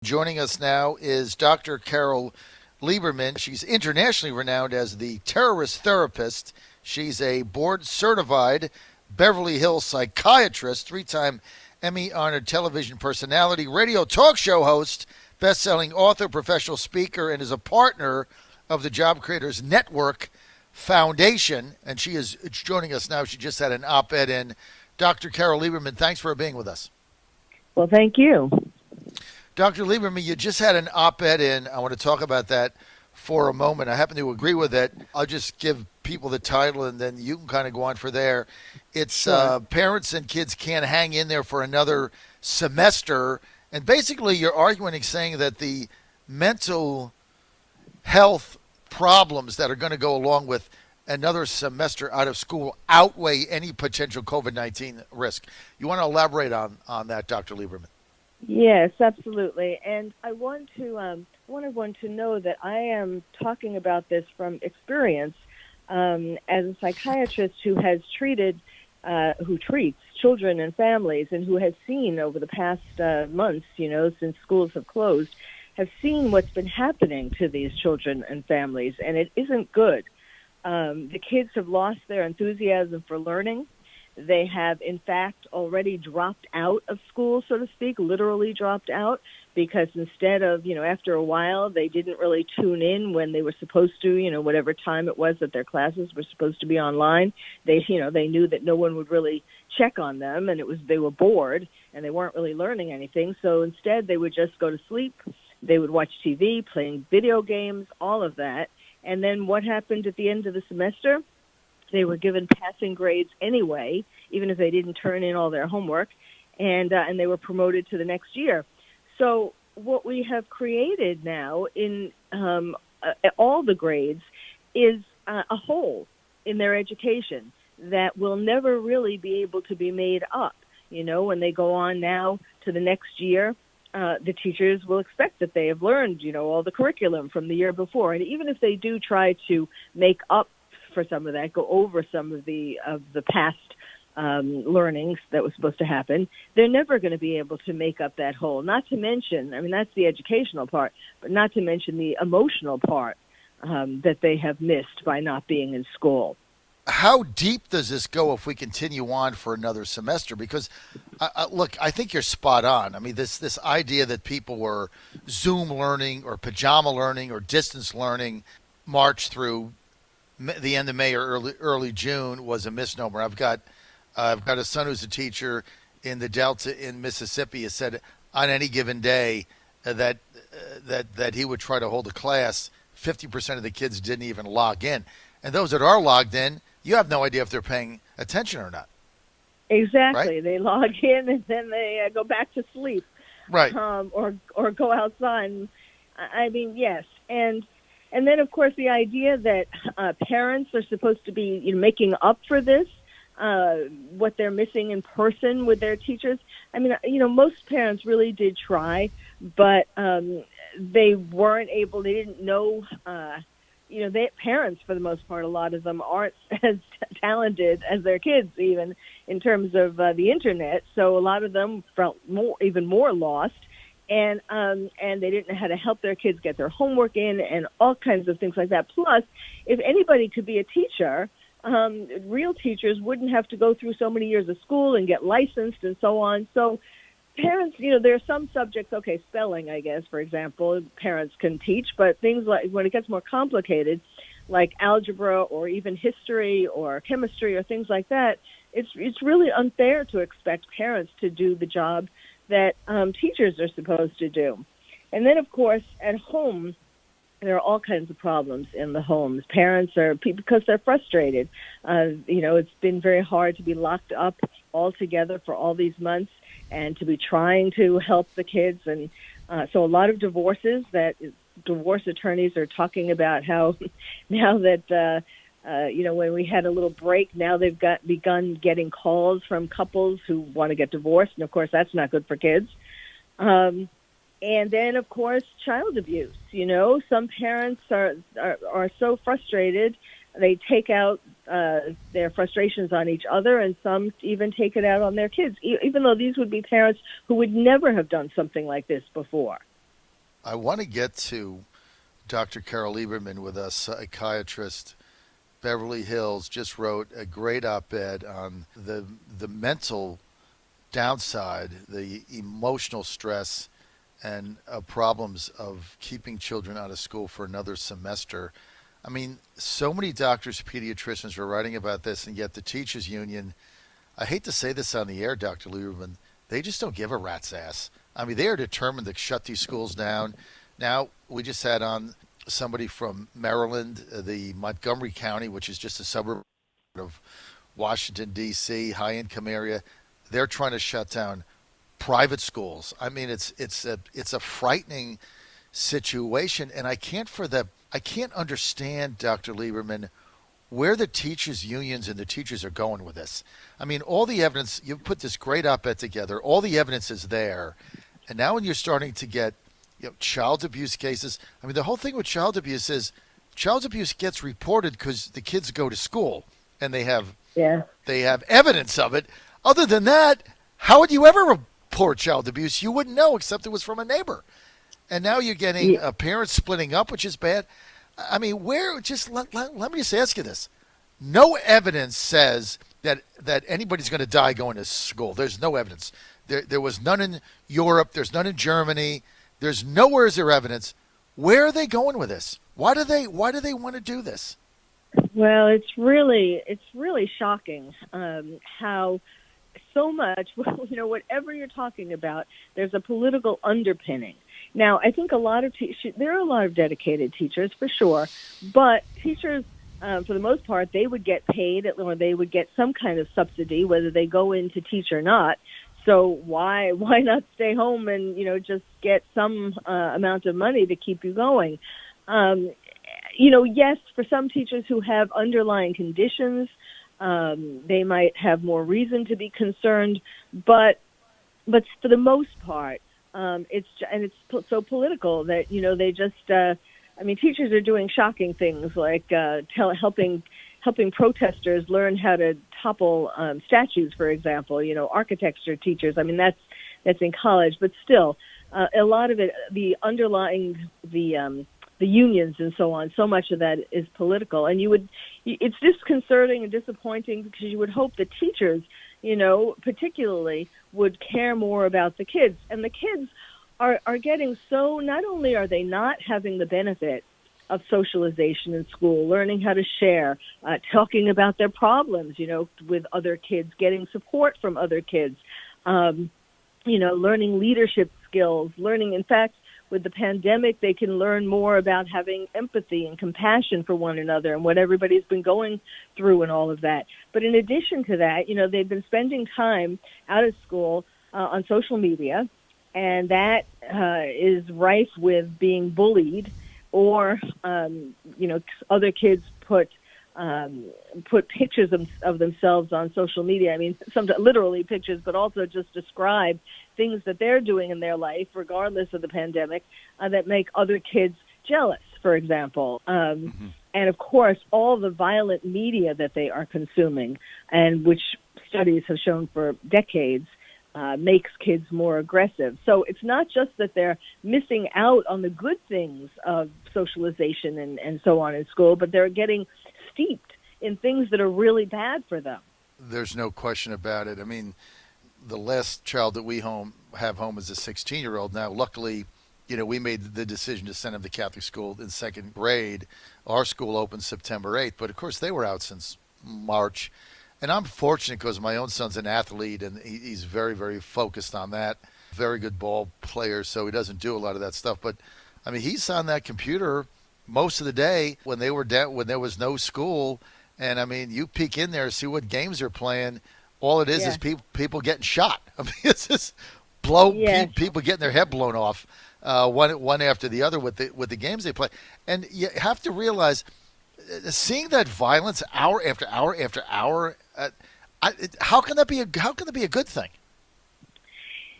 Joining us now is Dr. Carole Lieberman. She's internationally renowned as the terrorist therapist. She's a board certified Beverly Hills psychiatrist, three-time Emmy honored television personality, radio talk show host, best selling author, professional speaker, and is a partner of the Job Creators Network Foundation. And she is joining us now. She just had an op ed in. Dr. Carole Lieberman, thanks for being with us. Well, thank you. Dr. Lieberman, you just had an op-ed in. I want to talk about that for a moment. I happen to agree with it. I'll just give people the title, and then you can kind of go on for there. It's Sure. Parents and Kids Can't Hang in There for Another Semester. And basically, you're arguing and saying that the mental health problems that are going to go along with another semester out of school outweigh any potential COVID-19 risk. You want to elaborate on that, Dr. Lieberman? Yes, absolutely. And I want everyone to know that I am talking about this from experience as a psychiatrist who has who treats children and families, and who has seen over the past months, since schools have closed, have seen what's been happening to these children and families, and it isn't good. The kids have lost their enthusiasm for learning. They have, in fact, already dropped out of school, so to speak, literally dropped out, because instead of, after a while, they didn't really tune in when they were supposed to, whatever time it was that their classes were supposed to be online. They knew that no one would really check on them, and they were bored, and they weren't really learning anything. So instead, they would just go to sleep. They would watch TV, playing video games, all of that. And then what happened at the end of the semester? They were given passing grades anyway, even if they didn't turn in all their homework, and they were promoted to the next year. So what we have created now in all the grades is a hole in their education that will never really be able to be made up. When they go on now to the next year, the teachers will expect that they have learned, all the curriculum from the year before. And even if they do try to make up for some of that, go over some of the past learnings that was supposed to happen, they're never going to be able to make up that hole. Not to mention, that's the educational part, but not to mention the emotional part that they have missed by not being in school. How deep does this go if we continue on for another semester? Because, look, I think you're spot on. This idea that people were Zoom learning or pajama learning or distance learning March through the end of May or early June was a misnomer. I've got a son who's a teacher in the Delta in Mississippi. He said on any given day that he would try to hold a class, 50% of the kids didn't even log in, and those that are logged in, you have no idea if they're paying attention or not. Exactly. Right? They log in and then they go back to sleep, right? Or go outside. Yes, and then, of course, the idea that parents are supposed to be making up for this, what they're missing in person with their teachers. Most parents really did try, but they weren't able. They didn't know. Parents, for the most part, a lot of them aren't as talented as their kids, even in terms of the internet. So a lot of them felt even more lost. And they didn't know how to help their kids get their homework in and all kinds of things like that. Plus, if anybody could be a teacher, real teachers wouldn't have to go through so many years of school and get licensed and so on. So parents, there are some subjects, spelling, I guess, for example, parents can teach, but things like when it gets more complicated, like algebra or even history or chemistry or things like that, it's really unfair to expect parents to do the job that teachers are supposed to do. And then, of course, at home, there are all kinds of problems in the homes. Parents because they're frustrated. It's been very hard to be locked up all together for all these months and to be trying to help the kids. And so a lot of divorces divorce attorneys are talking about how now that when we had a little break, now they've begun getting calls from couples who want to get divorced, and of course that's not good for kids. And then, of course, child abuse. Some parents are so frustrated they take out their frustrations on each other, and some even take it out on their kids, even though these would be parents who would never have done something like this before. I want to get to Dr. Carole Lieberman with us, psychiatrist, Beverly Hills, just wrote a great op-ed on the mental downside, the emotional stress, and problems of keeping children out of school for another semester. I mean, so many doctors, pediatricians are writing about this, and yet the teachers union, I hate to say this on the air, Dr. Lieberman, they just don't give a rat's ass. I mean, they are determined to shut these schools down. Now, we just had on somebody from Maryland, the Montgomery County, which is just a suburb of Washington, D.C., high-income area. They're trying to shut down private schools. I mean, it's a frightening situation, and I can't understand, Dr. Lieberman, where the teachers' unions and the teachers are going with this. I mean, all the evidence, you put this great op-ed together, all the evidence is there, and now when you're starting to get child abuse cases, I mean, the whole thing with child abuse is child abuse gets reported because the kids go to school and they have evidence of it. Other than that, how would you ever report child abuse? You wouldn't know except it was from a neighbor. And now you're getting parents splitting up, which is bad. I mean, let me just ask you this. No evidence says that anybody's going to die going to school. There's no evidence. There was none in Europe. There's none in Germany. There's nowhere is there evidence. Where are they going with this? Why do they want to do this? Well, it's really shocking how so much, whatever you're talking about, there's a political underpinning. Now, I think there are a lot of dedicated teachers for sure, but teachers, for the most part, they would get paid or they would get some kind of subsidy, whether they go in to teach or not. So why not stay home and, just get some amount of money to keep you going? Yes, for some teachers who have underlying conditions, they might have more reason to be concerned, but for the most part, it's so political that, they just, teachers are doing shocking things like helping protesters learn how to topple statues, for example, architecture teachers. I mean, that's in college, but still, a lot of it, the underlying, the unions and so on, so much of that is political. And it's disconcerting and disappointing because you would hope the teachers, particularly would care more about the kids. And the kids are getting not only are they not having the benefit of socialization in school, learning how to share, talking about their problems, with other kids, getting support from other kids, learning leadership skills, in fact, with the pandemic, they can learn more about having empathy and compassion for one another and what everybody's been going through and all of that. But in addition to that, they've been spending time out of school on social media, and that is rife with being bullied or, other kids put pictures of themselves on social media. I mean, sometimes literally pictures, but also just describe things that they're doing in their life, regardless of the pandemic, that make other kids jealous, for example. And of course, all the violent media that they are consuming, and which studies have shown for decades, makes kids more aggressive. So it's not just that they're missing out on the good things of socialization and so on in school, but they're getting steeped in things that are really bad for them. There's no question about it. I mean, the last child that we have home is a 16-year-old. Now, luckily, we made the decision to send him to Catholic school in second grade. Our school opened September 8th, but of course they were out since March. And I'm fortunate because my own son's an athlete, and he's very, very focused on that. Very good ball player, so he doesn't do a lot of that stuff. But, I mean, he's on that computer most of the day when there was no school. And, I mean, you peek in there, see what games they're playing. All it is people getting shot. I mean, it's just people getting their head blown off one after the other with the games they play. And you have to realize, seeing that violence hour after hour after hour, how can that be a good thing?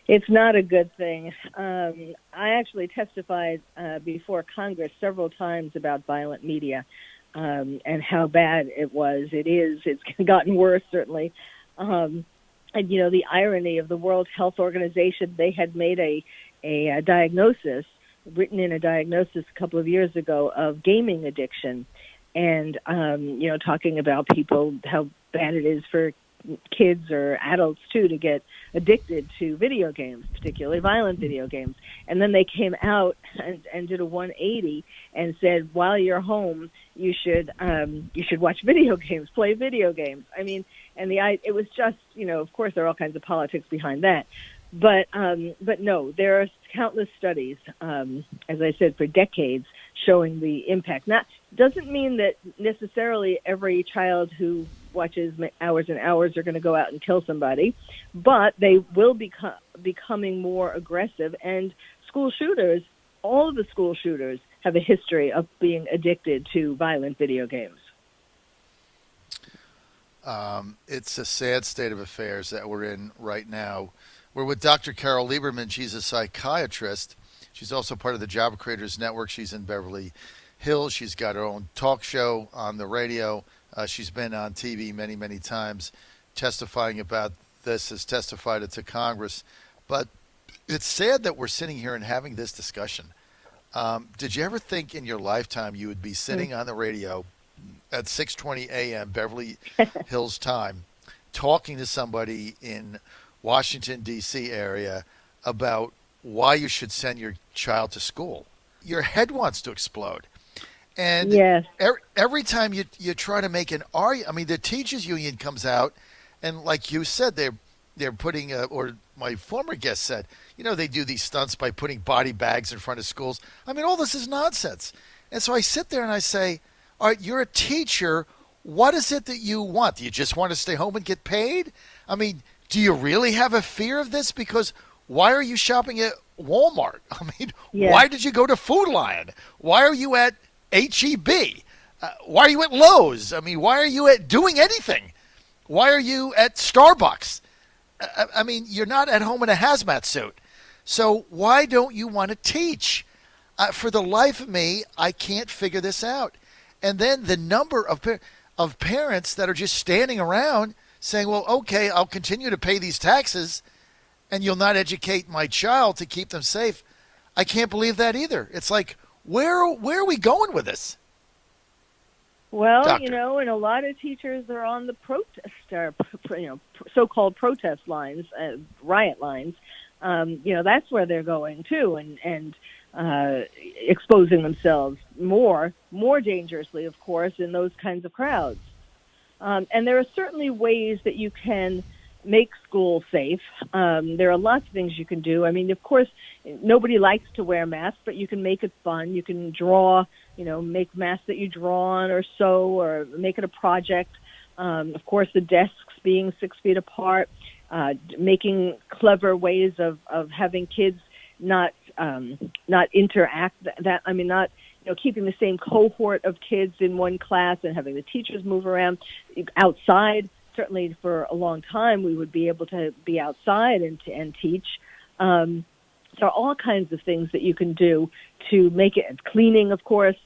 It's not a good thing. I actually testified before Congress several times about violent media and how bad it was. It is. It's gotten worse, certainly. And, the irony of the World Health Organization, they had made a diagnosis written in a diagnosis a couple of years ago of gaming addiction, and talking about people, how bad it is for kids or adults too to get addicted to video games, particularly violent video games. And then they came out and did a 180 and said, while you're home, you should watch video games, play video games. I mean, and it was just, of course there are all kinds of politics behind that. But no, there are countless studies, as I said, for decades, showing the impact. That doesn't mean that necessarily every child who watches hours and hours are going to go out and kill somebody, but they will becoming more aggressive. And school shooters, all of the school shooters, have a history of being addicted to violent video games. It's a sad state of affairs that we're in right now. We're with Dr. Carole Lieberman. She's a psychiatrist. She's also part of the Job Creators Network. She's in Beverly Hills. She's got her own talk show on the radio. She's been on TV many, many times testifying about this, has testified it to Congress. But it's sad that we're sitting here and having this discussion. Did you ever think in your lifetime you would be sitting on the radio at 6:20 a.m. Beverly Hills time talking to somebody in Washington, D.C. area about why you should send your child to school? Your head wants to explode. And yes. Every time you try to make an argument, I mean, the teachers union comes out, and like you said, they're putting, or my former guest said, they do these stunts by putting body bags in front of schools. I mean, all this is nonsense. And so I sit there and I say, all right, you're a teacher. What is it that you want? Do you just want to stay home and get paid? I mean, do you really have a fear of this? Because why are you shopping at Walmart? I mean, yes. Why did you go to Food Lion? Why are you at H-E-B? Why are you at Lowe's? I mean, why are you at doing anything? Why are you at Starbucks? I mean, you're not at home in a hazmat suit. So why don't you want to teach? For the life of me, I can't figure this out. And then the number of parents that are just standing around saying, well, okay, I'll continue to pay these taxes and you'll not educate my child to keep them safe. I can't believe that either. It's like, where are we going with this? Well, Doctor. And a lot of teachers are on the so-called protest lines, riot lines. That's where they're going too, and exposing themselves more dangerously, of course, in those kinds of crowds. And there are certainly ways that you can make school safe. There are lots of things you can do. I mean, of course, nobody likes to wear masks, but you can make it fun. You can draw, make masks that you draw on or sew or make it a project. Of course, the desks being 6 feet apart, making clever ways of having kids not interact not keeping the same cohort of kids in one class and having the teachers move around outside. Certainly for a long time, we would be able to be outside and teach. There are all kinds of things that you can do to make it cleaning, of course,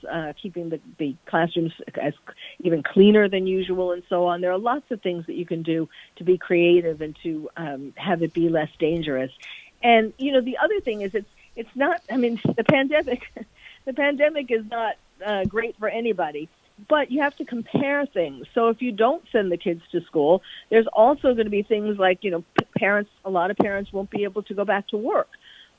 keeping the classrooms as even cleaner than usual and so on. There are lots of things that you can do to be creative and to have it be less dangerous. And, the other thing is it's not, the pandemic is not great for anybody. But you have to compare things. So if you don't send the kids to school, there's also going to be things like, a lot of parents won't be able to go back to work.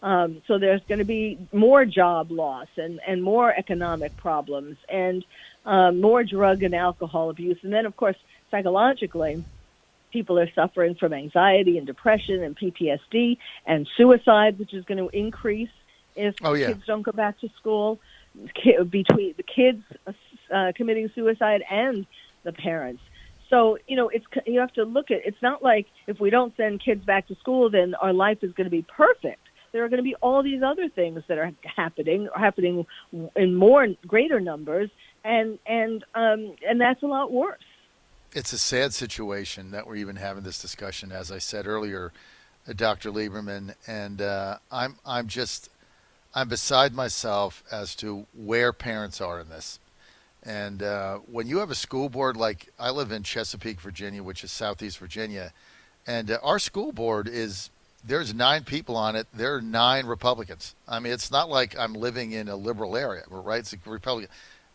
So there's going to be more job loss and more economic problems and more drug and alcohol abuse. And then, of course, psychologically, people are suffering from anxiety and depression and PTSD and suicide, which is going to increase if kids don't go back to school, between the kids committing suicide and the parents. So, you have to look at, it's not like if we don't send kids back to school, then our life is going to be perfect. There are going to be all these other things that are happening in greater numbers, and that's a lot worse. It's a sad situation that we're even having this discussion, as I said earlier, Dr. Lieberman, and I'm beside myself as to where parents are in this. And when you have a school board, like I live in Chesapeake, Virginia, which is Southeast Virginia, and our school board is there's 9 people on it. There are 9 Republicans. I mean, it's not like I'm living in a liberal area, right? It's a Republican.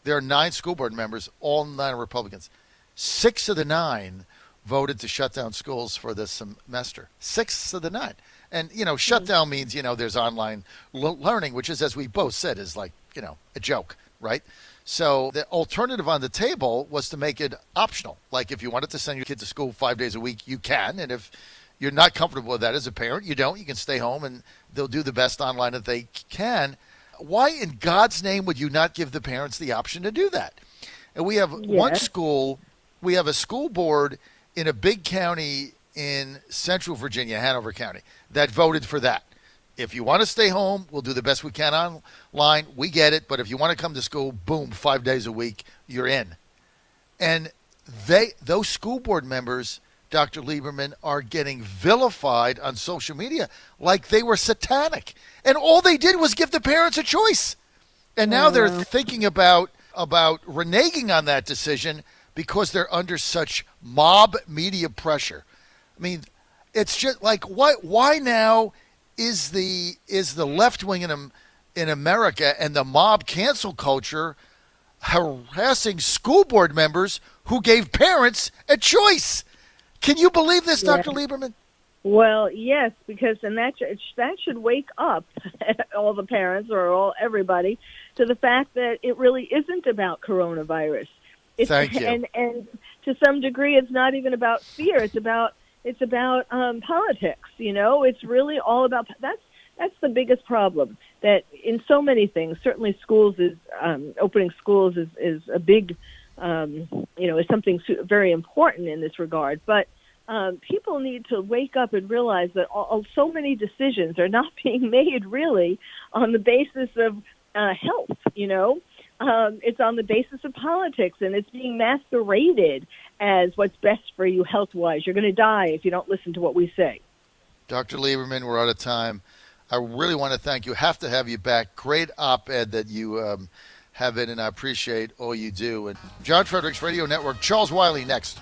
There are 9 school board members, all 9 Republicans. 6 of the 9 voted to shut down schools for this semester. 6 of the 9. And, shut down means, there's online learning, which is, as we both said, is like, a joke, right? So the alternative on the table was to make it optional. Like if you wanted to send your kid to school 5 days a week, you can. And if you're not comfortable with that as a parent, you don't. You can stay home and they'll do the best online that they can. Why in God's name would you not give the parents the option to do that? And we have one school, we have a school board in a big county in central Virginia, Hanover County, that voted for that. If you want to stay home, we'll do the best we can online. We get it. But if you want to come to school, boom, 5 days a week, you're in. And those school board members, Dr. Lieberman, are getting vilified on social media like they were satanic. And all they did was give the parents a choice. And now they're thinking about reneging on that decision because they're under such mob media pressure. I mean, it's just like, why now is the left wing in America and the mob cancel culture harassing school board members who gave parents a choice? Can you believe this, Dr. Lieberman? Well, yes, because that should wake up all the parents or everybody to the fact that it really isn't about coronavirus. Thank you. And to some degree, it's not even about fear. It's about politics. It's really all about that's the biggest problem. That in so many things, certainly schools is opening schools is a big is something very important in this regard. But people need to wake up and realize that so many decisions are not being made really on the basis of health. It's on the basis of politics, and it's being masqueraded as what's best for you health-wise. You're going to die if you don't listen to what we say. Dr. Lieberman, we're out of time. I really want to thank you. Have to have you back. Great op-ed that you have in, and I appreciate all you do. And John Fredericks Radio Network, Charles Wiley next.